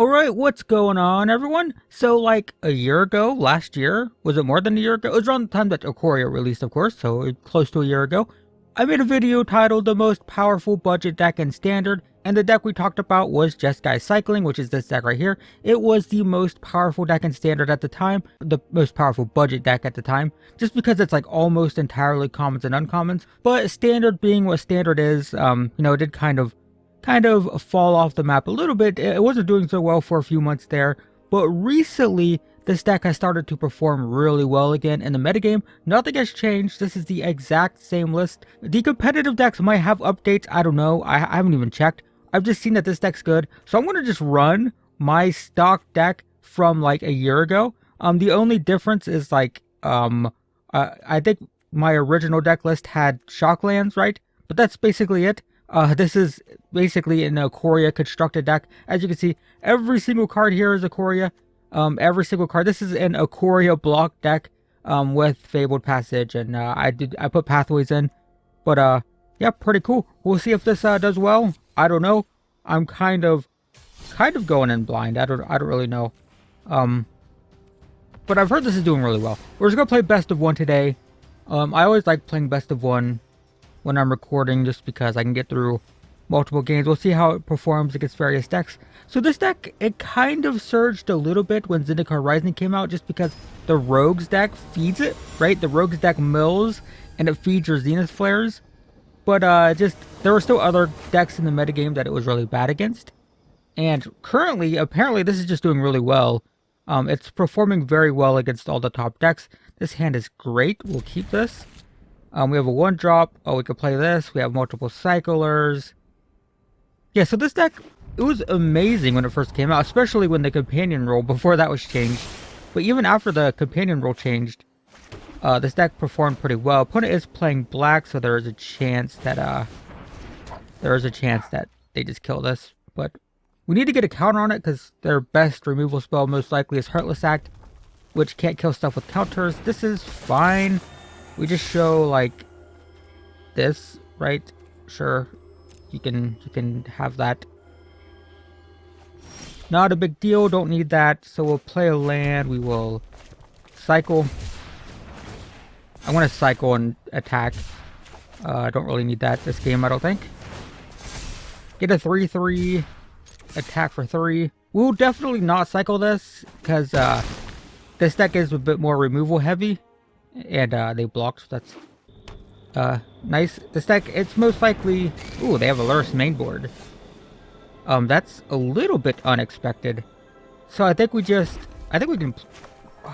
Alright, what's going on, everyone? So, like, a year ago, last year, was it more than a year ago? It was around the time that Ikoria released, of course, so close to a year ago. I made a video titled The Most Powerful Budget Deck in Standard, and the deck we talked about was Jeskai Cycling, which is this deck right here. It was the most powerful deck in Standard at the time, the most powerful budget deck at the time, just because it's like almost entirely commons and uncommons. But Standard being what Standard is, it did kind of fall off the map a little bit. It wasn't doing so well for a few months there, but recently this deck has started to perform really well again in the metagame. Nothing has changed. This is the exact same list. The competitive decks might have updates. I don't know. I haven't even checked. I've just seen that this deck's good. So I'm going to just run my stock deck from like a year ago. The only difference is like, I think my original deck list had Shocklands, right? But that's basically it. This is basically an Ikoria constructed deck. As you can see, every single card here is Ikoria. Every single card. This is an Ikoria block deck with Fabled Passage, and I put Pathways in. But yeah, pretty cool. We'll see if this does well. I don't know. I'm kind of going in blind. I don't really know. But I've heard this is doing really well. We're just gonna play best of one today. I always like playing best of one when I'm recording, just because I can get through multiple games. We'll see how it performs against various decks. So this deck, it kind of surged a little bit when Zendikar Rising came out, just because the Rogues deck feeds it, right? The Rogues deck mills, and it feeds your Zenith Flares. But just, there were still other decks in the metagame that it was really bad against. And currently, apparently, this is just doing really well. It's performing very well against all the top decks. This hand is great. We'll keep this. We have a 1-drop. Oh, we could play this. We have multiple cyclers. Yeah, so this deck, it was amazing when it first came out, especially when the companion role, before that was changed. But even after the companion role changed, this deck performed pretty well. Opponent is playing black, so there is a chance that they just kill this. But we need to get a counter on it, because their best removal spell most likely is Heartless Act, which can't kill stuff with counters. This is fine. We just show like this, right? Sure, you can have that. Not a big deal. Don't need that. So we'll play a land. We will cycle. I want to cycle and attack. I don't really need that this game, I don't think. Get a 3/3. Attack for 3. We'll definitely not cycle this, because this deck is a bit more removal heavy. And they blocked, so that's nice. This deck, it's most likely... Ooh, they have a Lurrus main board. That's a little bit unexpected. So I think we can...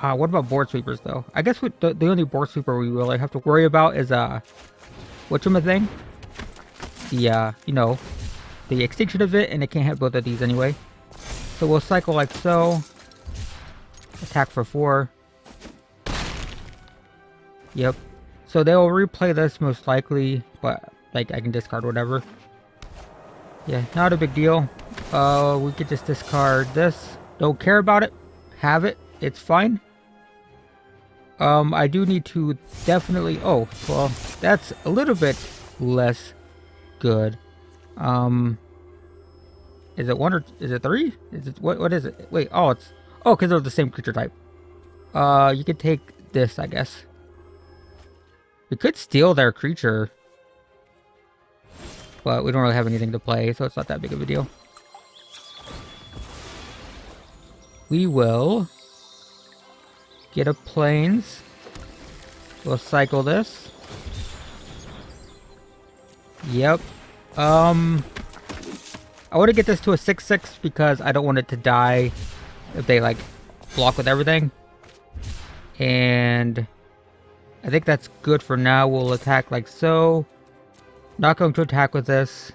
what about board sweepers, though? I guess the only board sweeper we really have to worry about is, whatchamacallit? The extinction of it, and it can't hit both of these anyway. So we'll cycle like so. Attack for 4. Yep. So they'll replay this most likely, but like I can discard whatever. Yeah, not a big deal. We could just discard this. Don't care about it. Have it. It's fine. I do need to definitely... Oh, well, that's a little bit less good. Is it 1 or is it 3? Is it what is it? Wait, oh, it's... Oh, because they're the same creature type. You could take this, I guess. We could steal their creature, but we don't really have anything to play, so it's not that big of a deal. We will get a plains. We'll cycle this. Yep. I want to get this to a 6/6 because I don't want it to die if they like block with everything. And I think that's good for now. We'll attack like so. Not going to attack with this.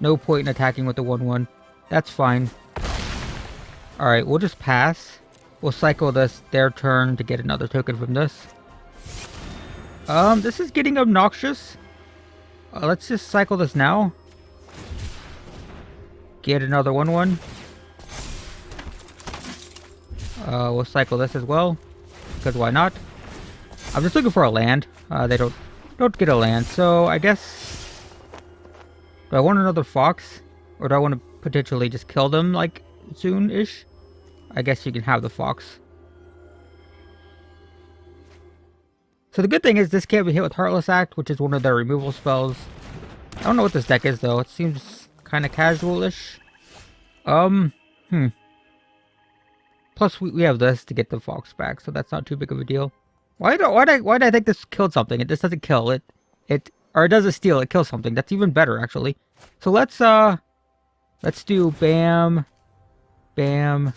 No point in attacking with the 1/1. That's fine. Alright, we'll just pass. We'll cycle this their turn to get another token from this. This is getting obnoxious. Let's just cycle this now. Get another 1/1. We'll cycle this as well, because why not? I'm just looking for a land. They don't get a land, so I guess... Do I want another fox? Or do I want to potentially just kill them, like, soon-ish. I guess you can have the Fox. So the good thing is this can't be hit with Heartless Act, which is one of their removal spells. I don't know what this deck is though. It seems kind of casual-ish. Plus we have this to get the Fox back, so that's not too big of a deal. Why did I think this killed something? It just doesn't kill it. Or it doesn't steal. It kills something. That's even better actually. So let's do bam, bam,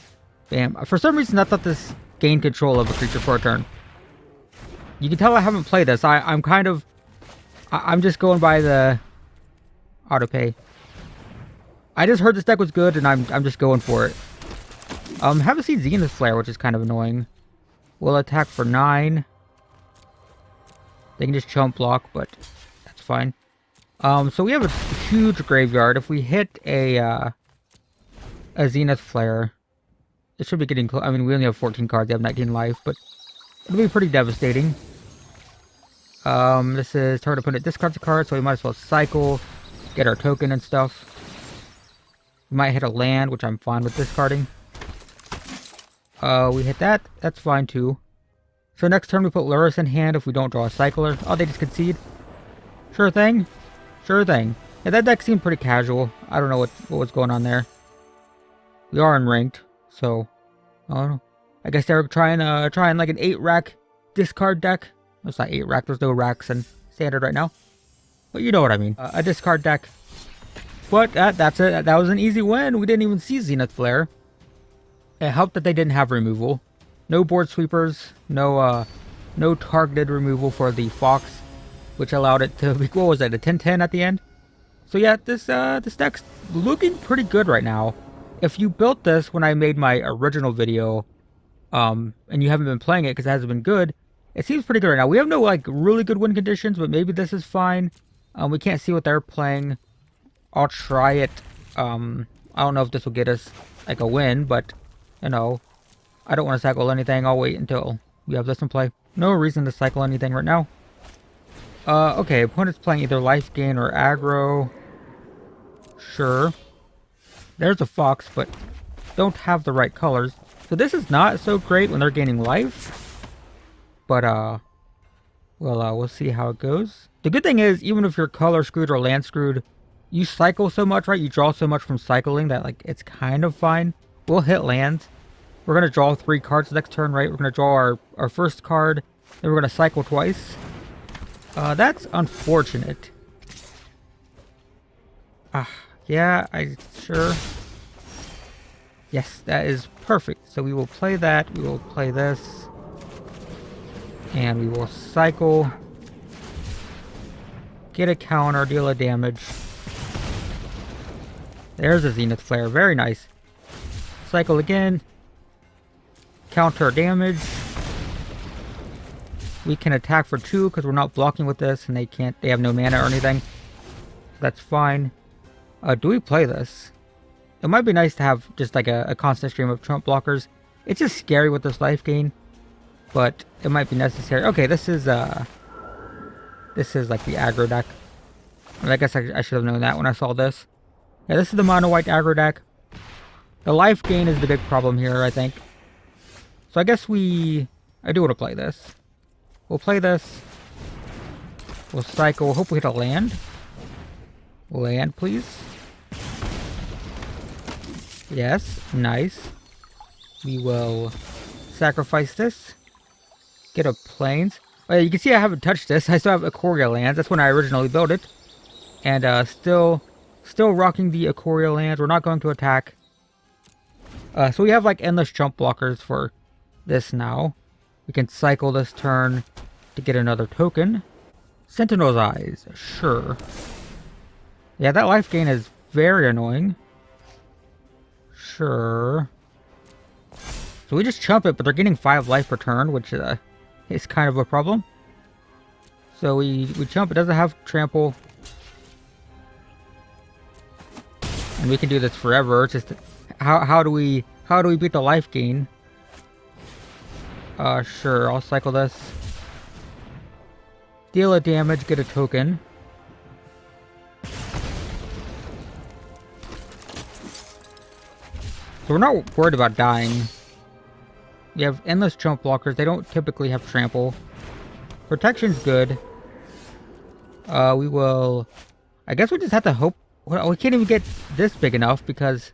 bam. For some reason I thought this gained control of a creature for a turn. You can tell I haven't played this. I'm just going by the autopay. I just heard this deck was good, and I'm just going for it. Haven't seen Zenith Flare, which is kind of annoying. We'll attack for 9. They can just chump block, but that's fine. So we have a huge graveyard. If we hit a Zenith Flare, it should be getting close. I mean, we only have 14 cards. They have 19 life, but it'll be pretty devastating. This is turn opponent discards a card, so we might as well cycle, get our token and stuff. We might hit a land, which I'm fine with discarding. We hit that. That's fine too. So next turn we put Luris in hand if we don't draw a cycler. Oh, they just concede. Sure thing. Sure thing. Yeah, that deck seemed pretty casual. I don't know what was going on there. We are in ranked, so I don't know. I guess they're trying like an 8-rack discard deck. It's not 8-rack. There's no racks in standard right now. But you know what I mean. A discard deck. But that's it. That was an easy win. We didn't even see Zenith Flare. It helped that they didn't have removal. No board sweepers. No targeted removal for the Fox, which allowed it to be, what was it, a 10-10 at the end? So yeah, this deck's looking pretty good right now. If you built this when I made my original video, and you haven't been playing it because it hasn't been good, it seems pretty good right now. We have no like really good win conditions, but maybe this is fine. We can't see what they're playing. I'll try it. I don't know if this will get us like a win, but you know, I don't want to cycle anything. I'll wait until we have this in play. No reason to cycle anything right now. Okay, opponent's playing either life gain or aggro. Sure. There's a Fox, but don't have the right colors. So this is not so great when they're gaining life. But, we'll see how it goes. The good thing is, even if you're color screwed or land screwed, you cycle so much, right? You draw so much from cycling that, like, it's kind of fine. We'll hit lands. We're going to draw 3 cards next turn, right? We're going to draw our first card. Then we're going to cycle twice. That's unfortunate. Yeah, sure. Yes, that is perfect. So we will play that. We will play this. And we will cycle. Get a counter, deal a damage. There's a Zenith Flare. Very nice. Cycle again. Counter damage. We can attack for 2 because we're not blocking with this, and they have no mana or anything. That's fine. Do we play this? It might be nice to have just like a constant stream of trump blockers. It's just scary with this life gain, but it might be necessary. Okay, this is like the aggro deck. I guess I should have known that when I saw this. Yeah, this is the mono white aggro deck. The life gain is the big problem here, I think. So I guess I do want to play this. We'll play this. We'll cycle. We'll hope we hit a land. Land, please. Yes, nice. We will sacrifice this. Get a plains. Oh, yeah, you can see I haven't touched this. I still have Ikoria lands. That's when I originally built it. And still rocking the Ikoria lands. We're not going to attack. So we have like endless jump blockers for this now. We can cycle this turn to get another token. Sentinel's Eyes, sure. Yeah, that life gain is very annoying. Sure. So we just chump it, but they're getting 5 life per turn, which is kind of a problem. So we chump. It doesn't have trample. And we can do this forever. It's just how do we beat the life gain? Sure, I'll cycle this. Deal a damage, get a token. So we're not worried about dying. We have endless jump blockers. They don't typically have trample. Protection's good. We will... I guess we just have to hope... Well, we can't even get this big enough because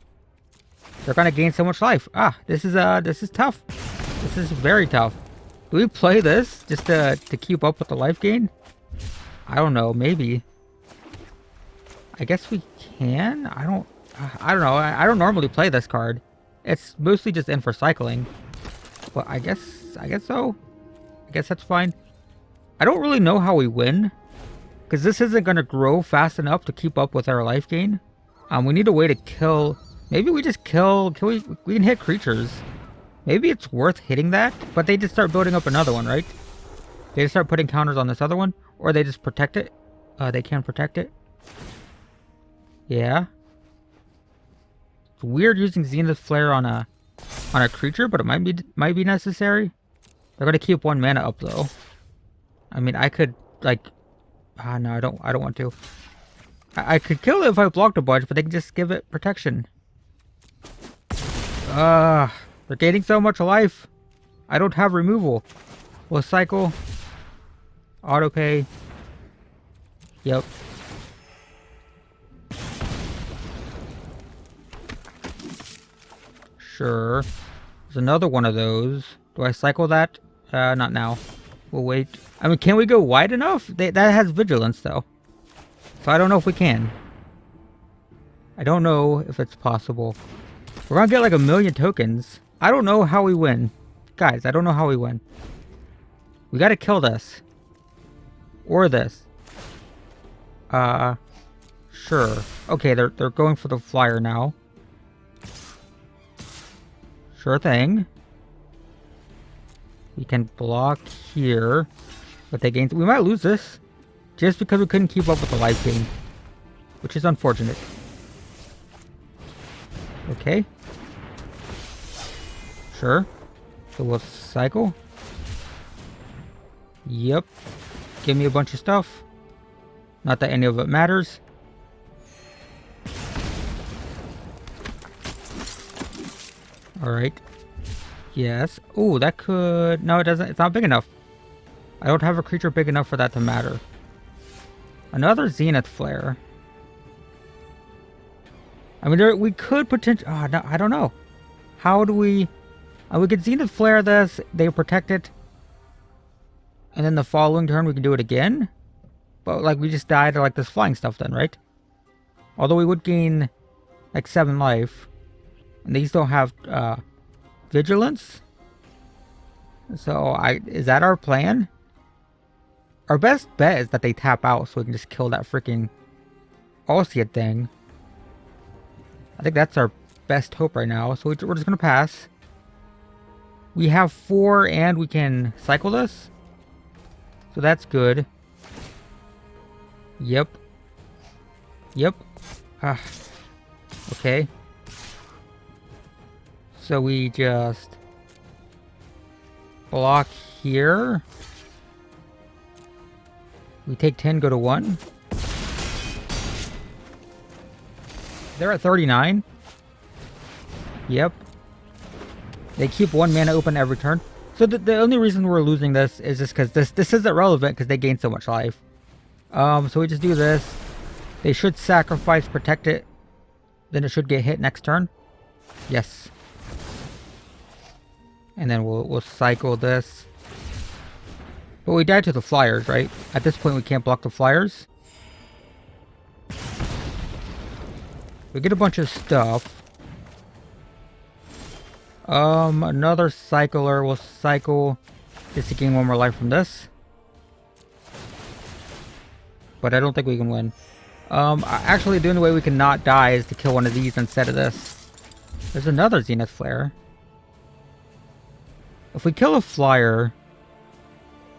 they're gonna gain so much life. Ah, this is tough. This is very tough. Do we play this just to keep up with the life gain? I don't know. Maybe. I guess we can. I don't know. I don't normally play this card. It's mostly just in for cycling. But I guess so. I guess that's fine. I don't really know how we win, because this isn't going to grow fast enough to keep up with our life gain. We need a way to kill... Maybe we just kill... we can hit creatures. Maybe it's worth hitting that, but they just start building up another one, right? They just start putting counters on this other one, or they just protect it. They can protect it. Yeah. It's weird using Zenith Flare on a creature, but it might be necessary. They're gonna keep 1 mana up though. I mean, I could like... no, I don't want to. I could kill it if I blocked a bunch, but they can just give it protection. They're gaining so much life. I don't have removal. We'll cycle. Auto pay. Yep. Sure. There's another one of those. Do I cycle that? Not now. We'll wait. I mean, can we go wide enough? That has vigilance, though. So I don't know if we can. I don't know if it's possible. We're gonna get like 1,000,000 tokens. I don't know how we win. Guys, I don't know how we win. We gotta kill this. Or this. Sure. Okay, they're going for the flyer now. Sure thing. We can block here. But they gain... We might lose this. Just because we couldn't keep up with the life gain. Which is unfortunate. Okay. Sure. So we'll cycle. Yep. Give me a bunch of stuff. Not that any of it matters. Alright. Yes. Oh, that could... No, it doesn't. It's not big enough. I don't have a creature big enough for that to matter. Another Zenith Flare. I mean, we could potentially... Oh, no, I don't know. How do we... we could Zenith Flare this. They protect it. And then the following turn, we can do it again. But, like, we just die to, like, this flying stuff then, right? Although we would gain, like, 7 life. And these don't have, vigilance. So, is that our plan? Our best bet is that they tap out so we can just kill that freaking Alseid thing. I think that's our best hope right now. So, we're just gonna pass. We have 4 and we can cycle this. So, that's good. Yep. Yep. Okay. So we just block here. We take 10, go to 1. They're at 39. Yep. They keep 1 mana open every turn. So the only reason we're losing this is just because this isn't relevant because they gain so much life. So we just do this. They should sacrifice, protect it. Then it should get hit next turn. Yes. And then we'll cycle this. But we died to the flyers, right? At this point we can't block the flyers. We get a bunch of stuff. Another cycler will cycle just to gain 1 more life from this. But I don't think we can win. Actually, the only way we can not die is to kill one of these instead of this. There's another Zenith Flare. If we kill a flyer,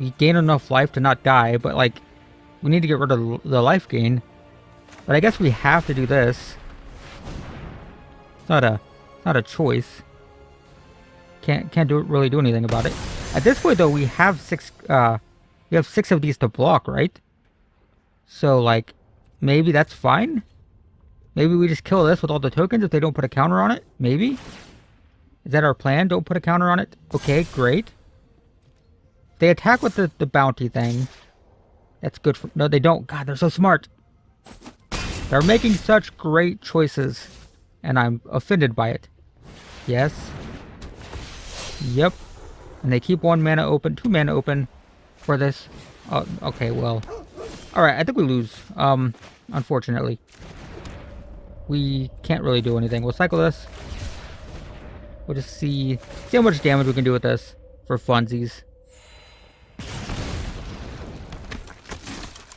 we gain enough life to not die, but like, we need to get rid of the life gain. But I guess we have to do this. It's not a choice. Can't really do anything about it. At this point though, we have 6 of these to block, right? So like, maybe that's fine. Maybe we just kill this with all the tokens if they don't put a counter on it? Maybe? Is that our plan? Don't put a counter on it? Okay, great. They attack with the bounty thing. That's good for... No, they don't. God, they're so smart. They're making such great choices. And I'm offended by it. Yes. Yep. And they keep 1 mana open, 2 mana open for this. Oh, okay, well. Alright, I think we lose. Unfortunately. We can't really do anything. We'll cycle this. We'll just see how much damage we can do with this for funsies.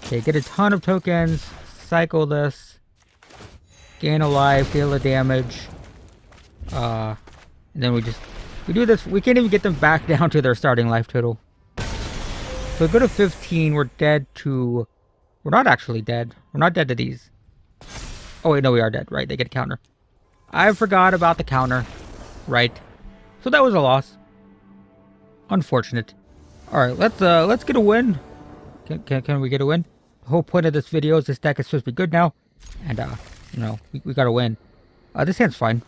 Okay, get a ton of tokens. Cycle this. Gain a life, deal a damage. And then we do this. We can't even get them back down to their starting life total. So we go to 15. We're dead to... We're not actually dead. We're not dead to these. Oh wait, no, we are dead. Right, they get a counter. I forgot about the counter. Right. So that was a loss. Unfortunate. Alright, let's get a win. Can we get a win? The whole point of this video is this deck is supposed to be good now. And, you know, we gotta win. This hand's fine.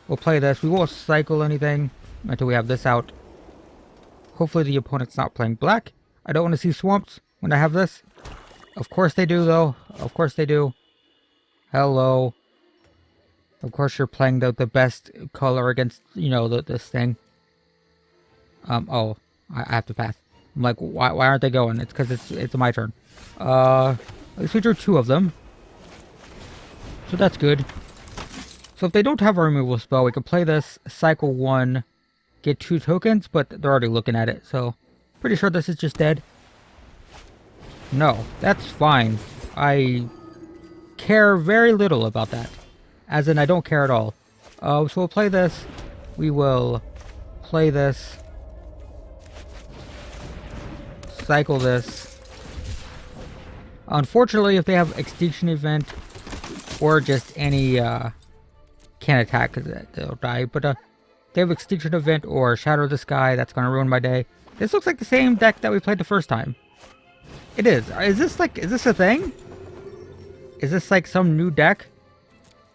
We'll play this. We won't cycle anything until we have this out. Hopefully the opponent's not playing black. I don't want to see swamps when I have this. Of course they do, though. Of course they do. Hello. Of course you're playing the best color against, you know, this thing. Oh, I have to pass. I'm like, why aren't they going? It's because it's my turn. At least we drew 2 of them. So that's good. So if they don't have a removal spell, we can play this, cycle 1, get 2 tokens, but they're already looking at it, so pretty sure this is just dead. No, that's fine. I care very little about that. As in, I don't care at all. So we'll play this. We will play this. Cycle this. Unfortunately, if they have Extinction Event, or just any, can't attack because they'll die, but they have Extinction Event or Shadow the Sky, that's going to ruin my day. This looks like the same deck that we played the first time. It is. Is this a thing? Is this like some new deck?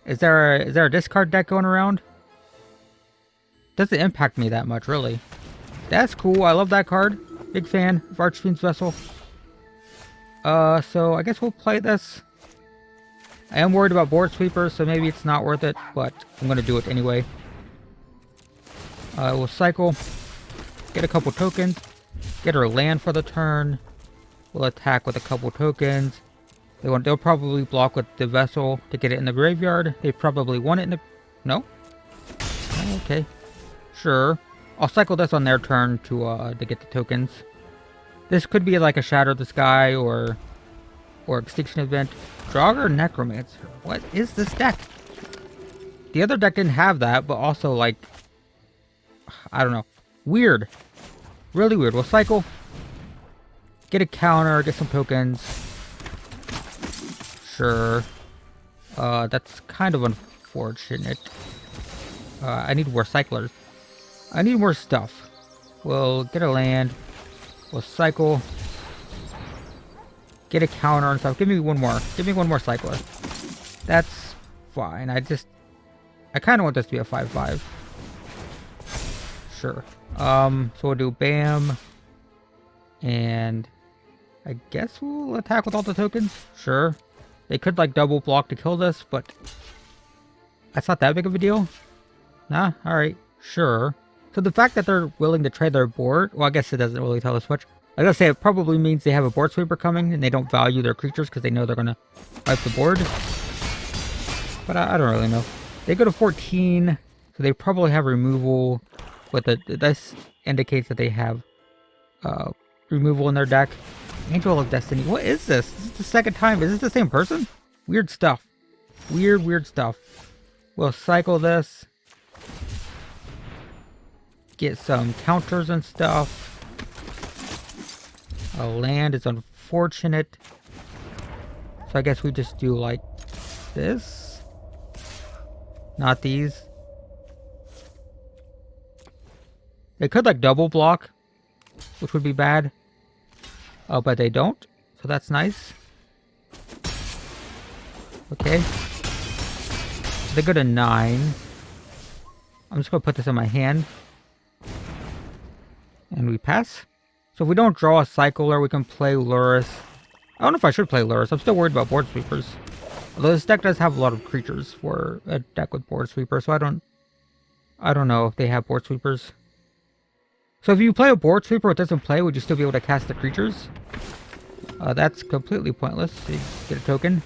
Is there a discard deck going around? Doesn't impact me that much, really. That's cool. I love that card. Big fan of Archfiend's Vessel. So I guess we'll play this. I am worried about board sweepers, so maybe it's not worth it, but I'm going to do it anyway. We'll cycle. Get a couple tokens. Get our land for the turn. We'll attack with a couple tokens. They'll probably block with the vessel to get it in the graveyard. They probably want it in the... No? Oh, okay. Sure. I'll cycle this on their turn to get the tokens. This could be like a Shadow the Sky or Extinction Event. Draugr Necromancer. What is this deck? The other deck didn't have that, but also like... I don't know. Weird. Really weird. We'll cycle. Get a counter, get some tokens. Sure. That's kind of unfortunate. I need more cyclers. I need more stuff. We'll get a land. We'll cycle. Get a counter and stuff. Give me one more. Give me one more cycler. That's fine. I kind of want this to be a 5/5. Sure. So we'll do BAM. And I guess we'll attack with all the tokens. Sure. They could like double block to kill this, but that's not that big of a deal. Nah, alright. Sure. So the fact that they're willing to trade their board, well, I guess it doesn't really tell us much. I gotta say, it probably means they have a board sweeper coming and they don't value their creatures because they know they're gonna wipe the board. But I don't really know. They go to 14, so they probably have removal. But this indicates that they have removal in their deck. Angel of Destiny. What is this? This is the second time. Is this the same person? Weird stuff. Weird stuff. We'll cycle this. Get some counters and stuff. A land is unfortunate. So I guess we just do like this. Not these. They could like double block, which would be bad. But they don't. So that's nice. Okay. They go to 9. I'm just going to put this in my hand. And we pass. So if we don't draw a cycler, we can play Lurrus. I don't know if I should play Lurrus. I'm still worried about board sweepers. Although this deck does have a lot of creatures for a deck with board sweepers, so I don't know if they have board sweepers. So if you play a board sweeper it doesn't play, would you still be able to cast the creatures? That's completely pointless. So you just get a token.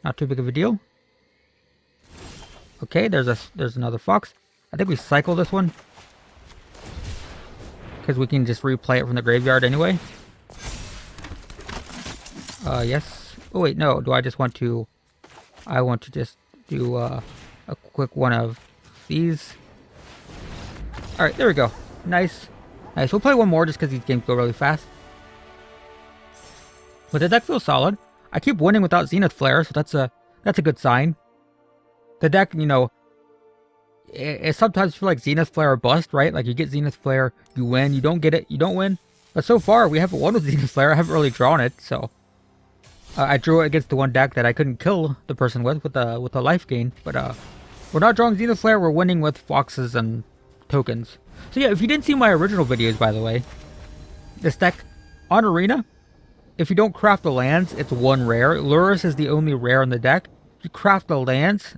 Not too big of a deal. Okay, there's another fox. I think we cycle this one. Because we can just replay it from the graveyard anyway. Yes. Oh wait, no. Do I just want to... I want to just do a quick one of these. Alright, there we go. Nice. Nice. We'll play one more just because these games go really fast. But the deck feels solid. I keep winning without Zenith Flare, so that's a good sign. The deck, you know, it sometimes feel like Zenith Flare or bust, right? Like you get Zenith Flare, you win. You don't get it, you don't win. But so far, we haven't won with Zenith Flare. I haven't really drawn it, so... I drew it against the one deck that I couldn't kill the person with a life gain. But we're not drawing Zenith Flare, we're winning with foxes and tokens. So yeah, if you didn't see my original videos, by the way, this deck, on Arena, if you don't craft the lands, it's 1 rare. Lurrus is the only rare in the deck. If you craft the lands,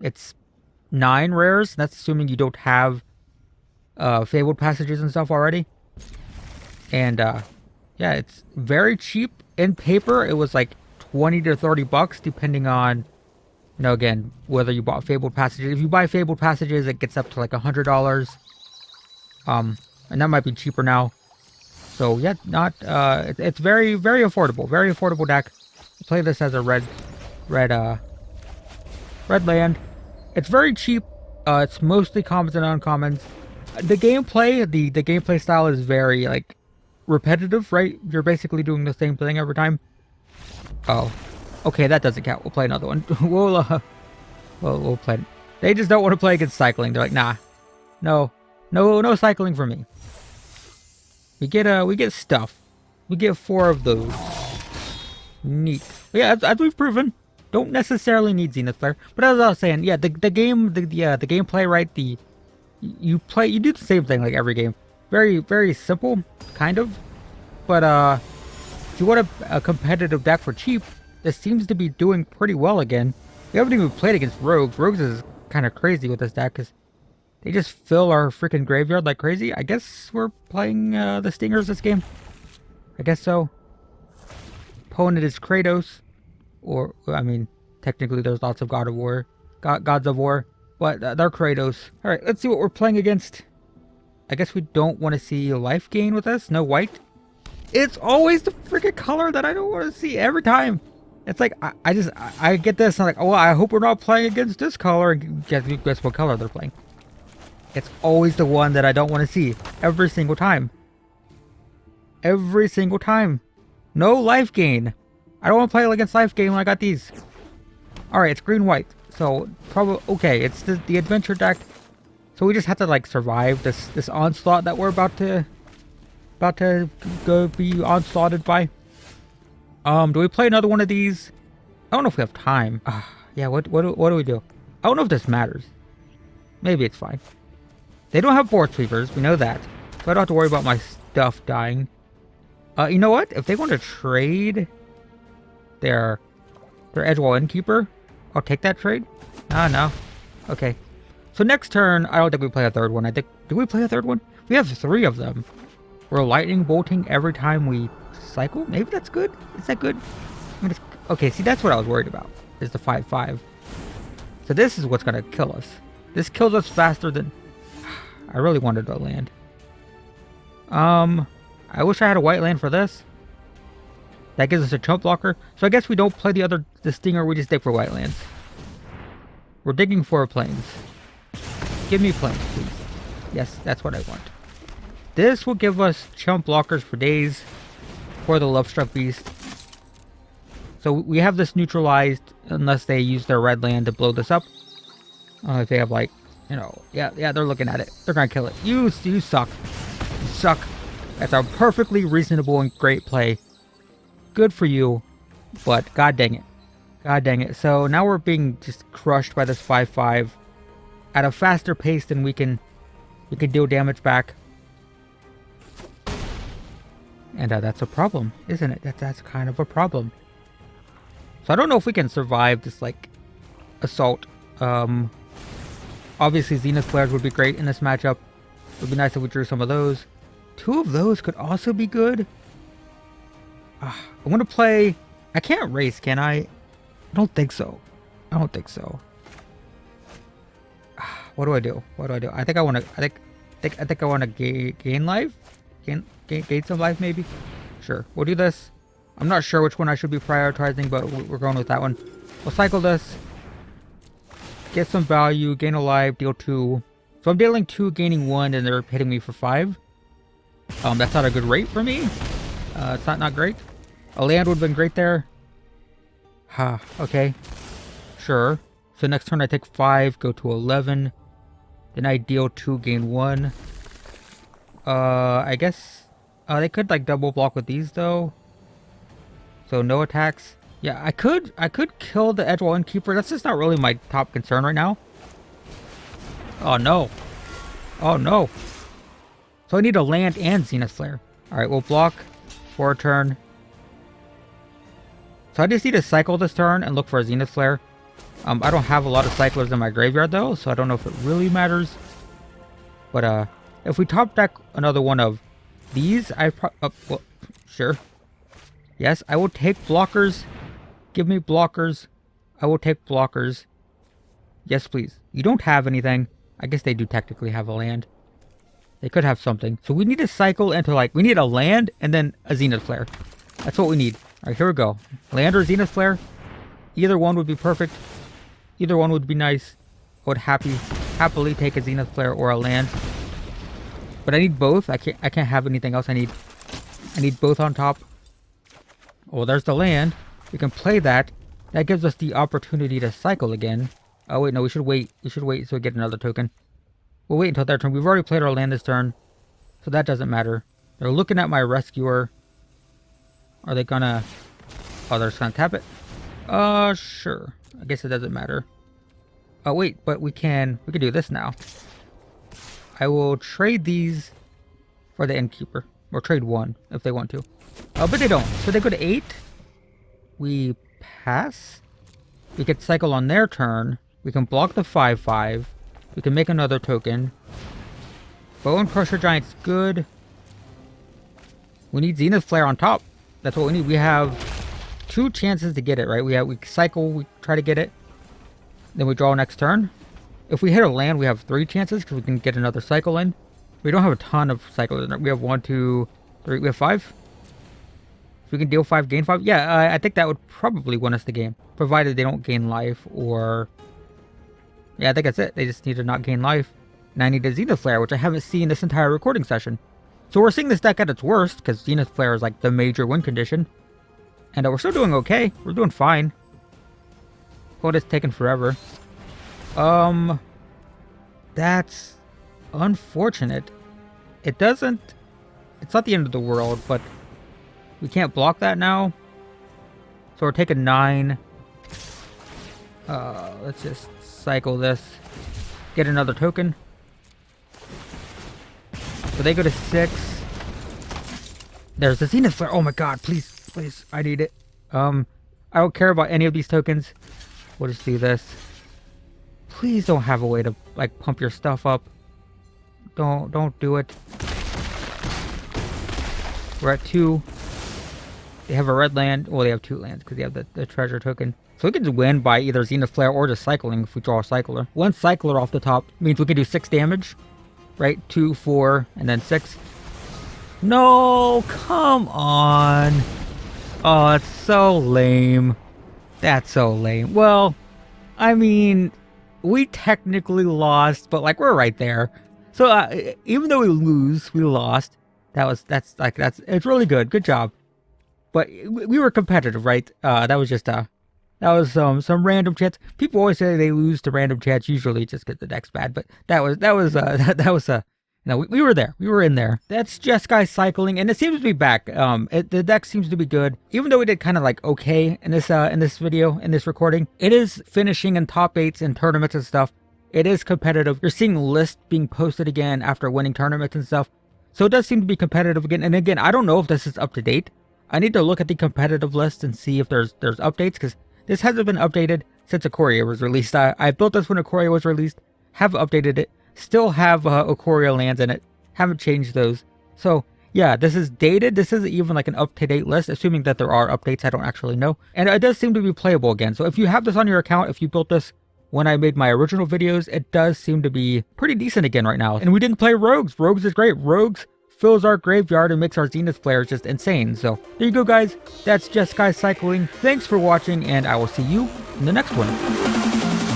it's 9 rares. That's assuming you don't have Fabled Passages and stuff already. And yeah, it's very cheap. In paper, it was like 20 to 30 bucks, depending on, you know, again, whether you bought Fabled Passages. If you buy Fabled Passages, it gets up to like $100. And that might be cheaper now. So yeah, not it's very, very affordable. Very affordable deck. Play this as a red land. It's very cheap. It's mostly commons and uncommons. The gameplay, the gameplay style is very like repetitive, right? You're basically doing the same thing every time. Oh, okay, that doesn't count. We'll play another one. we'll play. They just don't want to play against cycling. They're like, nah, no cycling for me. We get stuff. We get 4 of those. Neat. But yeah, as we've proven, don't necessarily need Zenith Flare. But as I was saying, yeah, the gameplay, right? You do the same thing like every game. Very, very simple, kind of. But if you want a competitive deck for cheap, this seems to be doing pretty well again. We haven't even played against Rogues. Rogues is kind of crazy with this deck because they just fill our freaking graveyard like crazy. I guess we're playing the Stingers this game. I guess so. Opponent is Kratos. Or, I mean, technically there's lots of Gods of War. But they're Kratos. Alright, let's see what we're playing against. I guess we don't want to see a life gain with us. No white. It's always the freaking color that I don't want to see every time. It's like, I get this. I'm like, oh, I hope we're not playing against this color. And guess what color they're playing. It's always the one that I don't want to see. Every single time. Every single time. No life gain. I don't want to play against life gain when I got these. Alright, it's green-white. So, probably, okay, it's the adventure deck. So we just have to like survive this onslaught that we're about to go be onslaughted by. Do we play another one of these? I don't know if we have time. Yeah, what do we do? I don't know if this matters. Maybe it's fine. They don't have board sweepers, we know that. So I don't have to worry about my stuff dying. You know what? If they want to trade their Edgewall Innkeeper, I'll take that trade. No. Okay. So next turn, I don't think we play a third one. I think, do we play a third one? We have 3 of them. We're lightning bolting every time we cycle. Maybe that's good. Is that good? Okay, see, that's what I was worried about, is the 5/5. So this is what's going to kill us. This kills us faster than... I really wanted to land. I wish I had a white land for this. That gives us a chump blocker. So I guess we don't play the Stinger, we just dig for white lands. We're digging for plains. Give me plains, please. Yes, that's what I want. This will give us chump blockers for days for the Lovestruck Beast. So we have this neutralized unless they use their red land to blow this up. If they have like, you know, yeah, they're looking at it. They're gonna kill it. You suck. You suck. That's a perfectly reasonable and great play. Good for you, but god dang it. God dang it. So now we're being just crushed by this 5-5 at a faster pace than we can deal damage back. And that's a problem, isn't it? That's kind of a problem. So I don't know if we can survive this, like, assault. Obviously Zenith Flares would be great in this matchup. It would be nice if we drew some of those. 2 of those could also be good. I want to play... I can't race, can I? I don't think so. I don't think so. What do I do? What do I do? I think I want to... I think I want to gain life? Gain some life, maybe? Sure. We'll do this. I'm not sure which one I should be prioritizing, but we're going with that one. We'll cycle this. Get some value, gain a life, deal 2. So I'm dealing 2, gaining 1, and they're hitting me for 5. That's not a good rate for me. It's not great. A land would have been great there. Okay. Sure. So next turn I take 5, go to 11. Then I deal 2, gain 1. I guess they could like double block with these though. So no attacks. Yeah, I could kill the Edgewall Innkeeper. That's just not really my top concern right now. Oh no. Oh no. So I need a land and Zenith Flare. Alright, we'll block for a turn. So I just need to cycle this turn and look for a Zenith Flare. I don't have a lot of cyclers in my graveyard though, so I don't know if it really matters. But if we top deck another one of these, well, sure. Yes, I will take blockers. Give me blockers. I will take blockers. Yes, please. You don't have anything. I guess they do technically have a land. They could have something. So we need to cycle into like, we need a land and then a Zenith Flare. That's what we need. Alright, here we go. Land or Zenith Flare. Either one would be perfect. Either one would be nice. I would happily take a Zenith Flare or a land. But I need both. I can't have anything else. I need both on top. Oh, there's the land. We can play that. That gives us the opportunity to cycle again. Oh wait, no, we should wait. We should wait so we get another token. We'll wait until their turn. We've already played our land this turn, so that doesn't matter. They're looking at my rescuer. Are they gonna... Oh, they're just gonna tap it? Sure. I guess it doesn't matter. Oh wait, but we can do this now. I will trade these for the Innkeeper. Or trade 1 if they want to. Oh, but they don't. So they go to 8. We pass. We could cycle on their turn. We can block the 5-5. We can make another token. Bow and Crusher Giant's good. We need Zenith Flare on top. That's what we need. We have 2 chances to get it, right? We cycle, we try to get it. Then we draw next turn. If we hit a land, we have 3 chances because we can get another cycle in. We don't have a ton of cycles. We have 1, 2, 3. We have 5. So we can deal 5, gain 5. Yeah, I think that would probably win us the game. Provided they don't gain life or... Yeah, I think that's it. They just need to not gain life. And I need a Zenith Flare, which I haven't seen this entire recording session. So we're seeing this deck at its worst, because Zenith Flare is like the major win condition. And we're still doing okay. We're doing fine. Well, it's taking forever. That's unfortunate. It doesn't... It's not the end of the world, but we can't block that now. So we're taking 9. Let's just cycle this. Get another token. So they go to 6. There's the Zenith Flare. Oh my god, please, please, I need it. I don't care about any of these tokens. We'll just do this. Please don't have a way to like pump your stuff up. Don't do it. We're at 2. They have a red land. Well, they have 2 lands because they have the treasure token. So we can just win by either Zenith Flare or just cycling if we draw a cycler. 1 cycler off the top means we can do 6 damage. Right? 2, 4, and then 6. No, come on. Oh, that's so lame. That's so lame. Well, I mean, we technically lost, but like we're right there. So even though we lost. It's really good. Good job. But we were competitive, right? That was just that was some random chance. People always say they lose to random chance. Usually just because the deck's bad, but that was No, we were there. We were in there. That's Jeskai Cycling, and it seems to be back. The deck seems to be good, even though we did kind of like okay in this video, in this recording. It is finishing in top 8s in tournaments and stuff. It is competitive. You're seeing lists being posted again after winning tournaments and stuff. So it does seem to be competitive again. And again, I don't know if this is up to date. I need to look at the competitive list and see if there's updates, because this hasn't been updated since Ikoria was released. I built this when Ikoria was released, have updated it. Still have Ikoria lands in it. Haven't changed those. So yeah, this is dated. This isn't even like an up-to-date list, assuming that there are updates. I don't actually know. And it does seem to be playable again. So if you have this on your account, if you built this when I made my original videos, it does seem to be pretty decent again right now. And we didn't play Rogues. Rogues is great. Rogues fills our graveyard and makes our Zenith players just insane. So there you go, guys. That's Jeskai Cycling. Thanks for watching, and I will see you in the next one.